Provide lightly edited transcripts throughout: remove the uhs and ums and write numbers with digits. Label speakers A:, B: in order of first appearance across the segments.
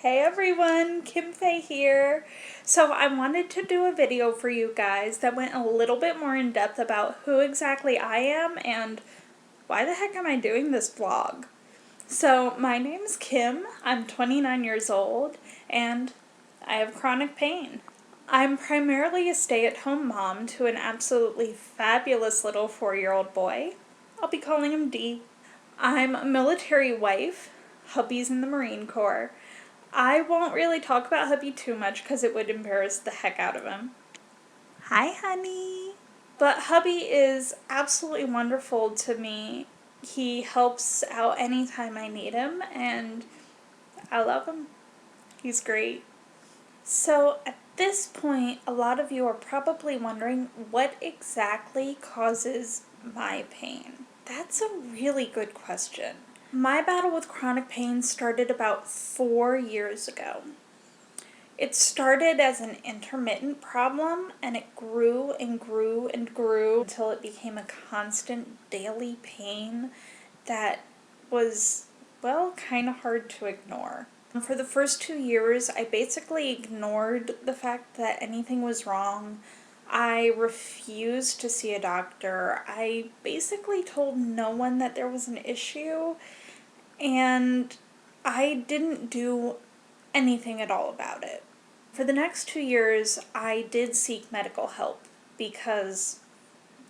A: Hey everyone, Kim Faye here. So I wanted to do a video for you guys that went a little bit more in depth about who exactly I am and why the heck am I doing this vlog. So my name's Kim, I'm 29 years old, and I have chronic pain. I'm primarily a stay-at-home mom to an absolutely fabulous little 4-year-old boy. I'll be calling him D. I'm a military wife, hubby's in the Marine Corps. I won't really talk about hubby too much because it would embarrass the heck out of him. Hi, honey. But hubby is absolutely wonderful to me. He helps out anytime I need him, and I love him. He's great. So at this point, a lot of you are probably wondering what exactly causes my pain. That's a really good question. My battle with chronic pain started about 4 years ago. It started as an intermittent problem, and it grew and grew and grew until it became a constant daily pain that was, well, kind of hard to ignore. For the first 2 years, I basically ignored the fact that anything was wrong. I refused to see a doctor. I basically told no one that there was an issue, and I didn't do anything at all about it. For the next 2 years, I did seek medical help because,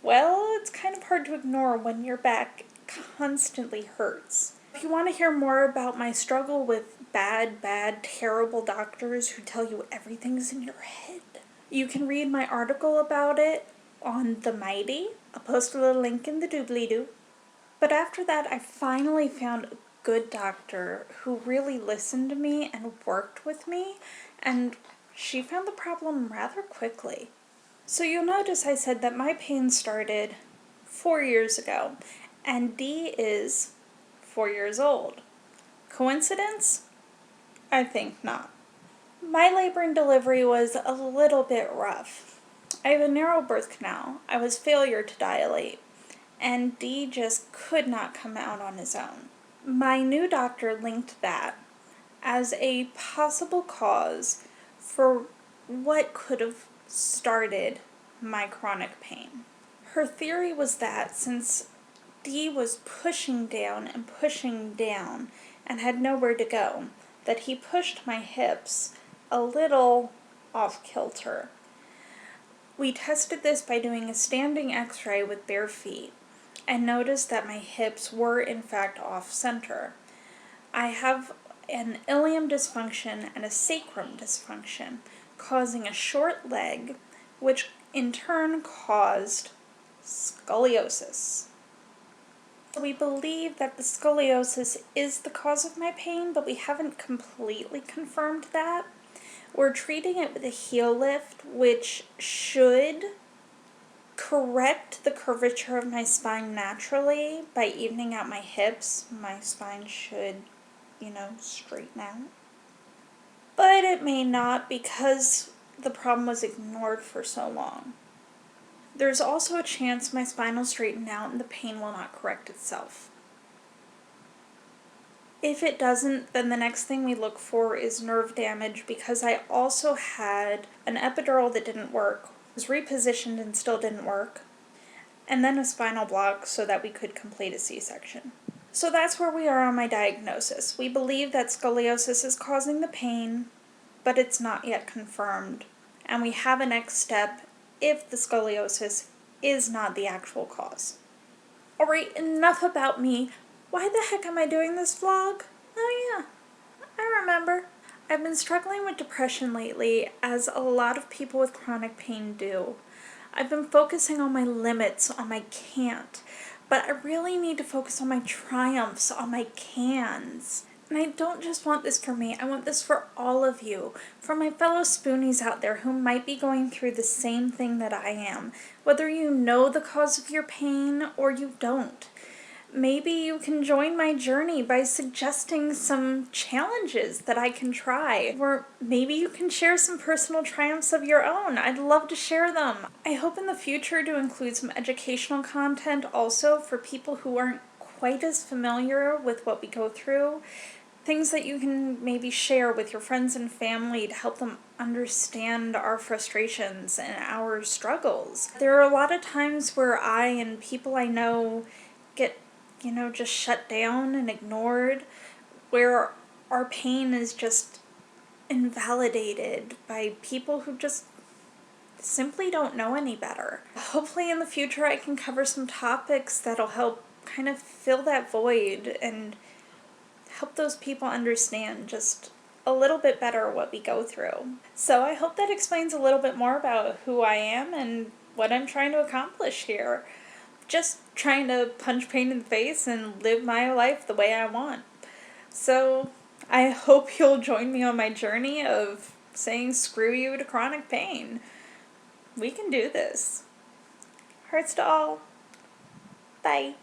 A: well, it's kind of hard to ignore when your back constantly hurts. If you want to hear more about my struggle with bad, terrible doctors who tell you everything's in your head, you can read my article about it on The Mighty. I'll post a little link in the doobly-doo. But after that, I finally found a good doctor who really listened to me and worked with me, and she found the problem rather quickly. So you'll notice I said that my pain started 4 years ago, and D is 4 years old. Coincidence? I think not. My labor and delivery was a little bit rough. I have a narrow birth canal. I was failure to dilate, and D just could not come out on his own. My new doctor linked that as a possible cause for what could have started my chronic pain. Her theory was that since D was pushing down and had nowhere to go, that he pushed my hips a little off kilter. We tested this by doing a standing x-ray with bare feet and noticed that my hips were in fact off center. I have an ilium dysfunction and a sacrum dysfunction, causing a short leg, which in turn caused scoliosis. We believe that the scoliosis is the cause of my pain, but we haven't completely confirmed that. We're treating it with a heel lift, which should correct the curvature of my spine naturally. By evening out my hips, my spine should, straighten out. But it may not because the problem was ignored for so long. There's also a chance my spine will straighten out and the pain will not correct itself. If it doesn't, then the next thing we look for is nerve damage, because I also had an epidural that didn't work, was repositioned and still didn't work, and then a spinal block so that we could complete a C-section. So that's where we are on my diagnosis. We believe that scoliosis is causing the pain, but it's not yet confirmed, and we have a next step if the scoliosis is not the actual cause. Alright, enough about me. Why the heck am I doing this vlog? Oh yeah, I remember. I've been struggling with depression lately, as a lot of people with chronic pain do. I've been focusing on my limits, on my can't, but I really need to focus on my triumphs, on my cans. And I don't just want this for me, I want this for all of you, for my fellow spoonies out there who might be going through the same thing that I am, whether you know the cause of your pain or you don't. Maybe you can join my journey by suggesting some challenges that I can try, or maybe you can share some personal triumphs of your own. I'd love to share them. I hope in the future to include some educational content also for people who aren't quite as familiar with what we go through. things that you can maybe share with your friends and family to help them understand our frustrations and our struggles. There are a lot of times where I and people I know get, just shut down and ignored, where our pain is just invalidated by people who just simply don't know any better. Hopefully in the future I can cover some topics that'll help kind of fill that void and help those people understand just a little bit better what we go through. So I hope that explains a little bit more about who I am and what I'm trying to accomplish here. Just trying to punch pain in the face and live my life the way I want. So I hope you'll join me on my journey of saying screw you to chronic pain. We can do this. Hearts to all. Bye.